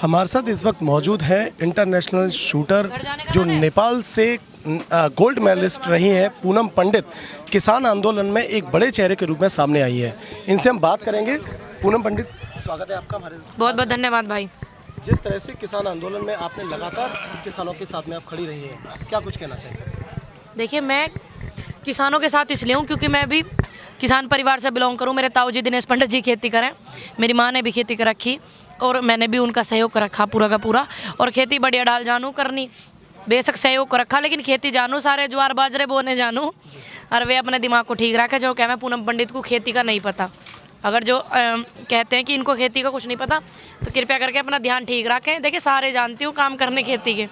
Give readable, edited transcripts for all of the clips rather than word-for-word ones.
हमारे साथ इस वक्त मौजूद है इंटरनेशनल शूटर जो नेपाल से गोल्ड मेडलिस्ट रही हैं, पूनम पंडित। किसान आंदोलन में एक बड़े चेहरे के रूप में सामने आई है। इनसे हम बात करेंगे। पूनम पंडित, स्वागत है आपका हमारे। बहुत बहुत धन्यवाद भाई। जिस तरह से किसान आंदोलन में आपने लगातार किसानों के साथ में आप खड़ी रही हैं, क्या कुछ कहना चाहिए? देखिए, मैं किसानों के साथ इसलिए हूँ क्योंकि मैं भी किसान परिवार से बिलोंग करूँ। मेरे ताऊ जी दिनेश पंडित जी खेती करें, मेरी माँ ने भी खेती कर रखी और मैंने भी उनका सहयोग कर रखा पूरा का पूरा। और खेती बढ़िया डाल जानू करनी, बेशक सहयोग कर रखा, लेकिन खेती जानू, सारे ज्वार बाजरे बोने जानू। और वे अपने दिमाग को ठीक रखे। जो कह पूनम पंडित को खेती का नहीं पता, अगर जो कहते हैं कि इनको खेती का कुछ नहीं पता, तो कृपया करके अपना ध्यान ठीक रखें। देखिए, सारे जानती हूँ काम करने खेती के।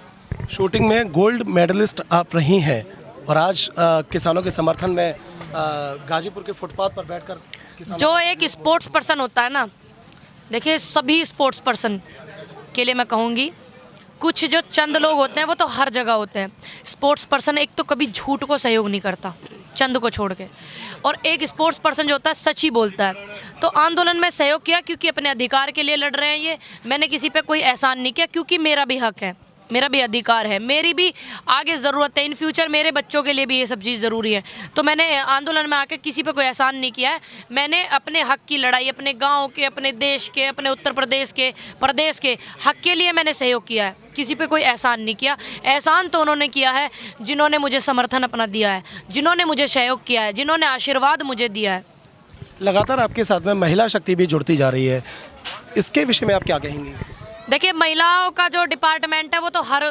शूटिंग में गोल्ड मेडलिस्ट आप रही हैं और आज किसानों के समर्थन में गाजीपुर के फुटपाथ पर बैठकर जो एक स्पोर्ट्स पर्सन होता है ना, देखिए सभी स्पोर्ट्स पर्सन के लिए मैं कहूँगी, कुछ जो चंद लोग होते हैं वो तो हर जगह होते हैं। स्पोर्ट्स पर्सन एक तो कभी झूठ को सहयोग नहीं करता, चंद को छोड़ के, और एक स्पोर्ट्स पर्सन जो होता है सच ही बोलता है। तो आंदोलन में सहयोग किया क्योंकि अपने अधिकार के लिए लड़ रहे हैं। ये मैंने किसी पे कोई एहसान नहीं किया, क्योंकि मेरा भी हक है, मेरा भी अधिकार है, मेरी भी आगे ज़रूरत है। इन फ्यूचर मेरे बच्चों के लिए भी ये सब चीज़ ज़रूरी है। तो मैंने आंदोलन में आके किसी पे कोई एहसान नहीं किया है। मैंने अपने हक की लड़ाई, अपने गांव के, अपने देश के, अपने उत्तर प्रदेश के, प्रदेश के हक के लिए मैंने सहयोग किया है। किसी पे कोई एहसान नहीं किया। एहसान तो उन्होंने किया है जिन्होंने मुझे समर्थन अपना दिया है, जिन्होंने मुझे सहयोग किया है, जिन्होंने आशीर्वाद मुझे दिया है। लगातार आपके साथ में महिला शक्ति भी जुड़ती जा रही है, इसके विषय में आप क्या कहेंगी? देखिए, महिलाओं का जो डिपार्टमेंट है वो तो हर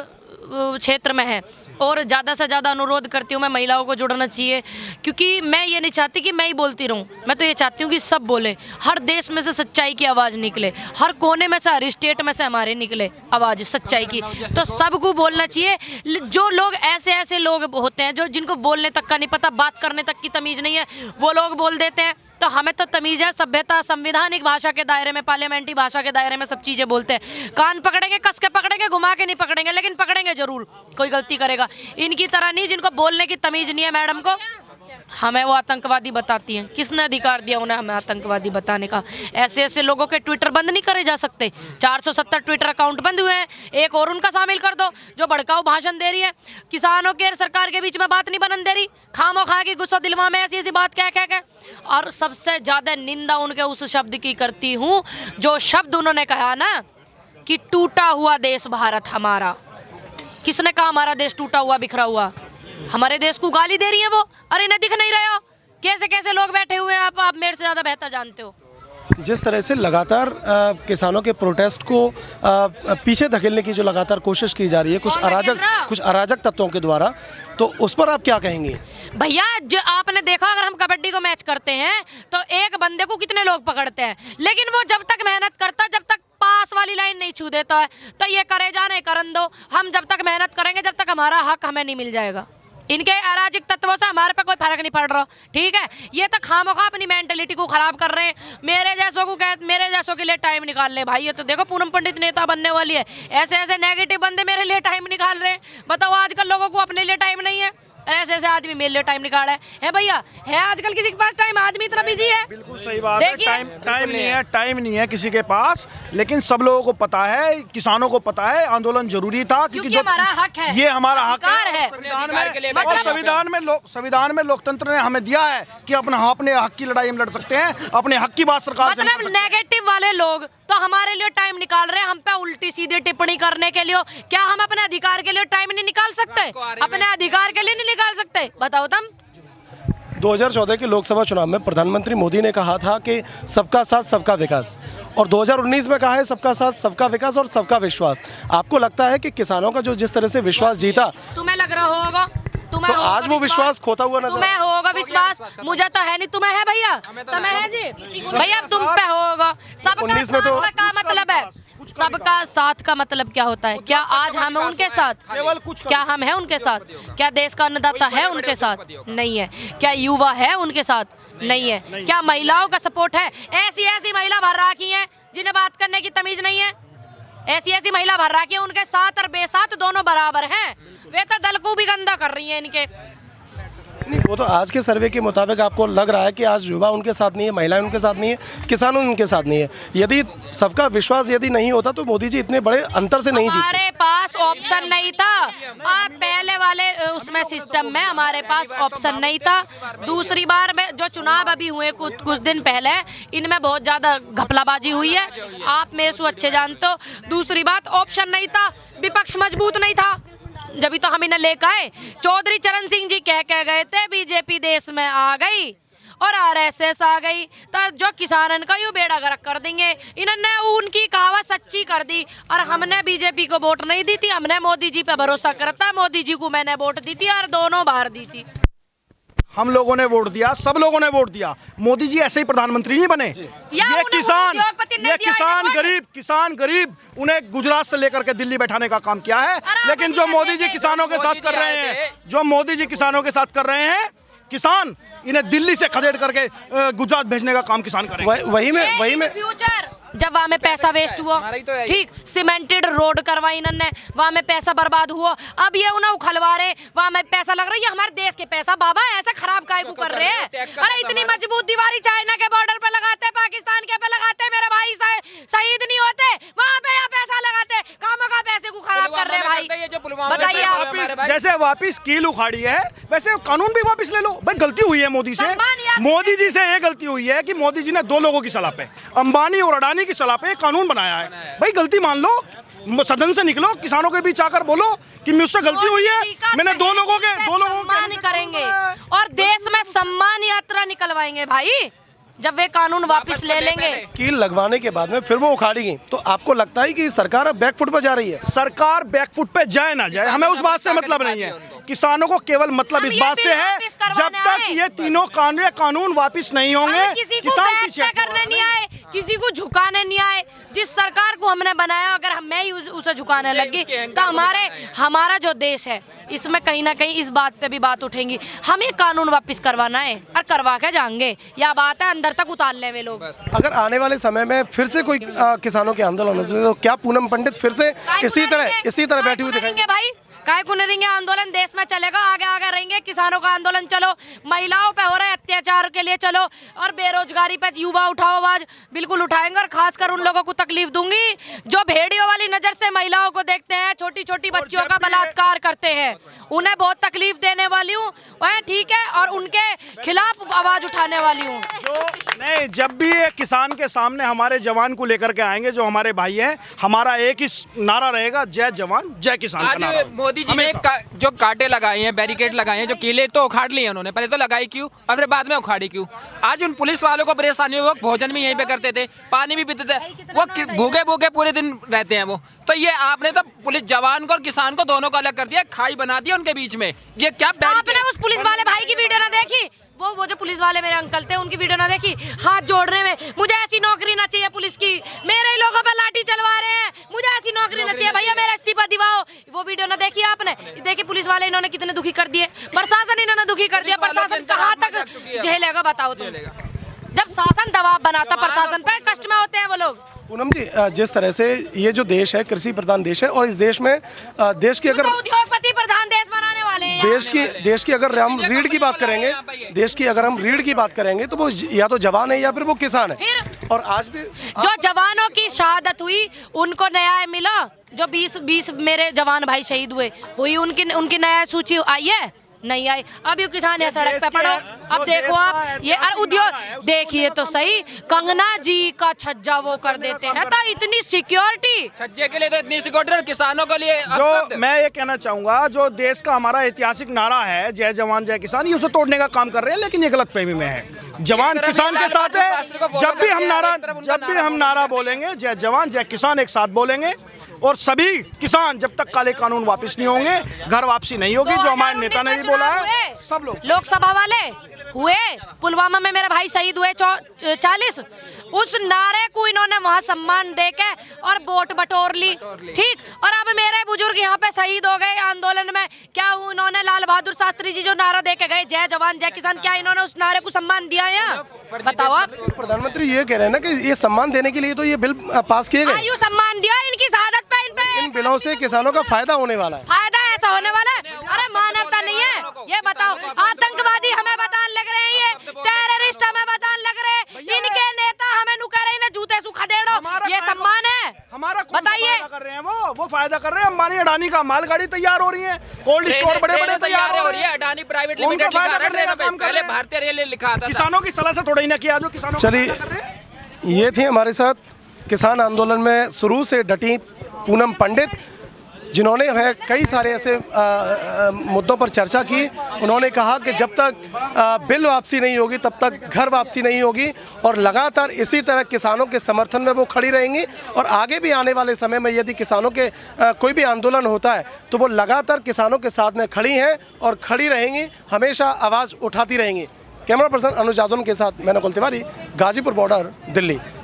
क्षेत्र में है, और ज़्यादा से ज़्यादा अनुरोध करती हूँ मैं, महिलाओं को जुड़ना चाहिए। क्योंकि मैं ये नहीं चाहती कि मैं ही बोलती रहूँ, मैं तो ये चाहती हूँ कि सब बोले, हर देश में से सच्चाई की आवाज़ निकले, हर कोने में से, हर स्टेट में से हमारे निकले आवाज़ सच्चाई की। तो सबको बोलना चाहिए। जो लोग ऐसे लोग होते हैं जो जिनको बोलने तक का नहीं पता, बात करने तक की तमीज़ नहीं है, वो लोग बोल देते हैं। तो हमें तो तमीज़ है, सभ्यता, संविधानिक भाषा के दायरे में, पार्लियामेंट्री भाषा के दायरे में सब चीज़ें बोलते हैं। कान पकड़ेंगे, कस के पकड़ेंगे, घुमा के नहीं पकड़ेंगे, लेकिन पकड़ेंगे जरूर। कोई गलती करेगा, इनकी तरह नहीं जिनको बोलने की तमीज़ नहीं है मैडम को, हमें वो आतंकवादी बताती हैं। किसने अधिकार दिया उन्हें हमें आतंकवादी बताने का? ऐसे लोगों के ट्विटर बंद नहीं करे जा सकते। 470 ट्विटर अकाउंट बंद हुए हैं, एक और उनका शामिल कर दो जो भड़काऊ भाषण दे रही है। किसानों के सरकार के बीच में बात नहीं बनन दे रही, खामो खा की गुस्सा दिलवा में ऐसी बात कह के। और सबसे ज़्यादा निंदा उनके उस शब्द की करती हूँ जो शब्द उन्होंने कहा ना कि टूटा हुआ देश भारत हमारा। किसने कहा हमारा देश टूटा हुआ, बिखरा हुआ? हमारे देश को गाली दे रही है वो। अरे इन्हें दिख नहीं रहे हो? कैसे लोग बैठे हुए हैं, आप मेरे से ज़्यादा बेहतर जानते हो। जिस तरह से लगातार किसानों के प्रोटेस्ट को पीछे धकेलने की जो लगातार कोशिश की जा रही है कुछ अराजक तत्वों के द्वारा, तो उस पर आप क्या कहेंगे? भैया, जो आपने देखा, अगर हम कबड्डी को मैच करते हैं तो एक बंदे को कितने लोग पकड़ते हैं, लेकिन वो जब तक मेहनत करता, जब तक पास वाली लाइन नहीं छू देता है, तो ये करे जाने करन दो। हम जब तक मेहनत करेंगे, जब तक हमारा हक हमें नहीं मिल जाएगा। इनके अराजक तत्वों से हमारे पे कोई फर्क नहीं पड़ रहा, ठीक है? ये तो खामोखा अपनी मेंटलिटी को खराब कर रहे हैं। मेरे जैसों के लिए टाइम निकाल ले भाई। ये तो देखो, पूनम पंडित नेता बनने वाली है, ऐसे नेगेटिव बंदे मेरे लिए टाइम निकाल रहे हैं। बताओ, आजकल लोगों को अपने लिए टाइम नहीं है। ऐसे आदमी मेरे लिए टाइम निकाला है भैया? है आजकल किसी के पास टाइम? आदमी इतना बिजी है। बिल्कुल सही बात है। टाइम नहीं है किसी के पास, लेकिन सब लोगों को पता है, किसानों को पता है आंदोलन जरूरी था, क्योंकि जो हमारा हक है, ये हमारा हक है। संविधान में लोकतंत्र ने हमें दिया है कि अपने हक की लड़ाई हम लड़ सकते हैं, अपने हक की बात सरकार से। मतलब नेगेटिव वाले लोग तो हमारे लिए टाइम निकाल रहे हैं, हम पे उल्टी सीधी टिप्पणी करने के लिए। क्या हम अपने अधिकार के लिए टाइम नहीं निकाल सकते? अपने अधिकार के लिए नहीं निकाल सकते? बताओ तुम। 2014 के लोकसभा चुनाव में प्रधानमंत्री मोदी ने कहा था कि सबका साथ सबका विकास, और 2019 में कहा है सबका साथ सबका विकास और सबका विश्वास। आपको लगता है कि किसानों का जो जिस तरह से विश्वास जीता, तुम्हें लग रहा होगा, तो आज वो विश्वास खोता हुआ नजर? तुम्हें होगा विश्वास, मुझे तो है नहीं। तुम्हें है भैया? तुम्हें है जी भैया, तुम पे होगा। सबका साथ का मतलब है, सबका साथ का मतलब क्या होता है? क्या आज हम हैं उनके साथ? क्या हम हैं उनके साथ? क्या देश का अन्नदाता है उनके साथ? नहीं है। क्या युवा है उनके साथ? नहीं है। क्या महिलाओं का सपोर्ट है? ऐसी महिला भर राखी है जिन्हें बात करने की तमीज नहीं है। ऐसी महिला भर राखी है, उनके साथ और बेसाथ दोनों बराबर हैं। वे तो दल को भी गंदा कर रही हैं इनके। नहीं, वो तो आज के सर्वे के मुताबिक आपको लग रहा है कि आज युवा उनके साथ नहीं है, महिलाएं उनके साथ नहीं है, किसान उनके साथ नहीं है। यदि सबका विश्वास यदि नहीं होता तो मोदी जी इतने बड़े अंतर से नहीं जीते। हमारे पास ऑप्शन नहीं था। आप पहले वाले उसमें सिस्टम में हमारे पास ऑप्शन नहीं था। दूसरी बार में जो चुनाव अभी हुए कुछ दिन पहले, इनमें बहुत ज्यादा घपलाबाजी हुई है, आप मेरे से अच्छे जानते हो। दूसरी बात, ऑप्शन नहीं था, विपक्ष मजबूत नहीं था, जब तो हम इन्हें लेकर आए। चौधरी चरण सिंह जी कह गए थे बीजेपी देश में आ गई और आरएसएस आ गई तो जो किसानन का यू बेड़ा गर्क कर देंगे। इन्होंने उनकी कहावत सच्ची कर दी और हमने बीजेपी को वोट नहीं दी थी, हमने मोदी जी पे भरोसा करता। मोदी जी को मैंने वोट दी थी और दोनों बार दी थी। हम लोगों ने वोट दिया, सब लोगों ने वोट दिया। मोदी जी ऐसे ही प्रधानमंत्री नहीं बने। ये किसान गरीब उन्हें गुजरात से लेकर के दिल्ली बैठाने का काम किया है। लेकिन जो मोदी जी किसानों के साथ कर रहे हैं, जो मोदी जी किसानों के साथ कर रहे हैं, किसान इन्हें दिल्ली से खदेड़ करके गुजरात भेजने का काम किसान करेंगे। वही में फ्यूचर जब वहाँ में पैसा वेस्ट हुआ, ठीक, सीमेंटेड रोड करवाई इन्होंने, वहाँ में पैसा बर्बाद हुआ। अब ये उन्हें उखलवा रहे, वहाँ में पैसा लग रहा है, ये हमारे देश के पैसा बाबा ऐसा खराब कायबू कर रहे हैं। अरे इतनी मजबूत दीवारी चाइना के बॉर्डर पे लगाते, पाकिस्तान के पे लगाते, मेरे भाई शहीद नहीं होते, वहाँ पे पैसा लगाते, कामों का पैसे को खराब कर रहे हैं भाई। बताइए आप, जैसे वापिस कील उखाड़ी है वैसे कानून भी वापिस ले लो भाई। गलती हुई है मोदी से, मोदी जी से ये गलती हुई है कि मोदी जी ने 2 लोगों की सलाह पे, अंबानी और अडानी की सलाह पे कानून बनाया है। भाई गलती मान लो, सदन से निकलो, किसानों के बीच आकर बोलो कि मुझसे गलती हुई है, मैंने 2 लोगों के सम्मान करेंगे और देश में सम्मान यात्रा निकलवाएंगे भाई जब वे कानून वापस ले लेंगे। कील लगवाने के बाद में फिर वो उखाड़ेगी, तो आपको लगता है कि सरकार अब बैकफुट पर जा रही है? सरकार बैकफुट पे जाए ना जाए, हमें उस बात से मतलब नहीं है। किसानों को केवल मतलब इस बात से है, जब तक ये तीनों कानून वापस नहीं होंगे, किसान पीछे करने नहीं आए, किसी को झुकाने नहीं आए। जिस सरकार को हमने बनाया, अगर हम मैं ही उसे झुकाने लगी तो हमारा जो देश है इसमें कहीं ना कहीं इस बात पे भी बात उठेंगी। हमें कानून वापस करवाना है और करवा के जाएंगे, या बात है अंदर तक उतार ले वे लोग। अगर आने वाले समय में फिर से कोई किसानों के आंदोलन होते तो क्या पूनम पंडित फिर से इसी तरह बैठी हुई दिखाएंगे? भाई काय को नहीं, आंदोलन देश में चलेगा, आगे आगे रहेंगे। किसानों का आंदोलन चलो, महिलाओं पे हो रहे अत्याचार के लिए चलो, और बेरोजगारी पे युवा उठाओ आवाज, बिल्कुल उठाएंगे। और खासकर उन लोगों को तकलीफ दूंगी जो भेड़ियों वाली नजर से महिलाओं को देखते हैं, छोटी छोटी बच्चियों का बलात्कार करते हैं, उन्हें बहुत तकलीफ देने वाली हूँ, ठीक है, और उनके खिलाफ आवाज उठाने वाली हूँ। नहीं, जब भी ये किसान के सामने हमारे जवान को लेकर के आएंगे, जो हमारे भाई हैं, हमारा एक ही नारा रहेगा, जय जवान जय किसान का नारा। मोदी जी ने जो कांटे लगाए हैं, बैरिकेड लगाए हैं, जो किले तो उखाड़ लिए उन्होंने, पहले तो लगाई क्यों, अगर बाद में उखाड़ी क्यों? आज उन पुलिस वालों को परेशानी हो, वो भोजन भी यहीं पे करते थे, पानी भी पीते थे, वो भूखे भूखे पूरे दिन रहते हैं वो। तो ये आपने तो पुलिस जवान को और किसान को दोनों को अलग कर दिया, खाई बना दिया उनके बीच में। ये क्या आपने उस पुलिस वाले भाई की वीडियो ना देखी? वो जो पुलिस वाले मेरे अंकल थे, उनकी वीडियो ना देखी? हाथ जोड़ने में, मुझे ऐसी नौकरी ना चाहिए पुलिस की, मेरे ही लोगों पे लाठी चलवा रहे हैं, मुझे ऐसी नौकरी ना चाहिए, भैया मेरा इस्तीफा दिवाओ। वो वीडियो ना देखी आपने? देखिए पुलिस वाले इन्होंने कितने दुखी कर दिए, प्रशासन इन्होंने दुखी कर दिया। प्रशासन कहाँ तक झेलेगा बताओ तुम? जब शासन दबाव बनाता प्रशासन पे, कष्ट में होते हैं वो लोग। पूनम जी, जिस तरह से ये जो देश है कृषि प्रधान देश है, और इस देश में देश की अगर उद्योगपति प्रधान देश बनाने वाले हैं, देश की अगर हम रीढ़ की बात करेंगे, देश की अगर हम रीढ़ की बात करेंगे तो वो या तो जवान है या फिर वो किसान है। और आज भी जो जवानों की शहादत हुई उनको न्याय मिला, जो 20 मेरे जवान भाई शहीद हुई उनकी न्याय सूची आई है? नहीं आई। अब ये किसान है सड़क पे पड़ा। अब देखो आप ये उद्योग देखिए तो सही, कंगना जी का छज्जा वो कर देते हैं, तो इतनी सिक्योरिटी, छज्जे के लिए तो इतनी सिक्योरिटी, और किसानों के लिए जो मैं ये कहना चाहूंगा, जो देश का हमारा ऐतिहासिक नारा है जय जवान जय किसान, ये उसे तोड़ने का काम कर रहे हैं। लेकिन ये गलतफहमी में है, जवान किसान के साथ है। जब भी हम नारा बोलेंगे जय जवान जय किसान एक साथ बोलेंगे, और सभी किसान जब तक काले कानून वापस नहीं होंगे, घर वापसी नहीं होगी, जो हमारे नेता ने भी बोला है। सब लोग लोकसभा वाले हुए, पुलवामा में मेरे भाई शहीद हुए 40, उस नारे को इन्होंने वहां सम्मान देके और वोट बटोर ली, ठीक। और अब मेरे बुजुर्ग यहाँ पे शहीद हो गए आंदोलन में, क्या उन्होंने लाल बहादुर शास्त्री जी जो नारा देके गए जय जवान जय किसान, क्या इन्होंने उस नारे को सम्मान दिया है? बताओ आप। प्रधानमंत्री ये कह रहे हैं ना कि ये सम्मान देने के लिए तो ये बिल पास किए गए, आयु सम्मान दिया इनकी शहादत पे, इन बिलों से किसानों का फायदा होने वाला है। फायदा ऐसा होने वाला है, अरे मानवता नहीं है। ये बताओ, आतंकवादी हमें बताने लग रहे हैं, ये टेररिस्ट हमें बताने लग रहे हैं, इनके नेता हमें नु कह रहे हैं जूते सु खदेड़ो, ये सम्मान है? हमारा बताइए। कर रहे हैं वो फायदा कर रहे हैं। अंबानी अडानी का मालगाड़ी तैयार हो रही है, कोल्ड स्टोर बड़े-बड़े तैयार हो रही है। अडानी प्राइवेट लिमिटेड लिखा रहा है, पहले भारतीय रेल लिखा था। किसानों की सलाह से थोड़ा ही ना किया जो किसानों। चलिए, ये थी हमारे साथ किसान आंदोलन में शुरू से डटी पूनम पंडित, जिन्होंने है कई सारे ऐसे मुद्दों पर चर्चा की। उन्होंने कहा कि जब तक बिल वापसी नहीं होगी तब तक घर वापसी नहीं होगी, और लगातार इसी तरह किसानों के समर्थन में वो खड़ी रहेंगी। और आगे भी आने वाले समय में यदि किसानों के कोई भी आंदोलन होता है तो वो लगातार किसानों के साथ में खड़ी हैं और खड़ी रहेंगी, हमेशा आवाज़ उठाती रहेंगी। कैमरा पर्सन अनुज यादव के साथ मैं नकुल तिवारी, गाजीपुर बॉर्डर, दिल्ली।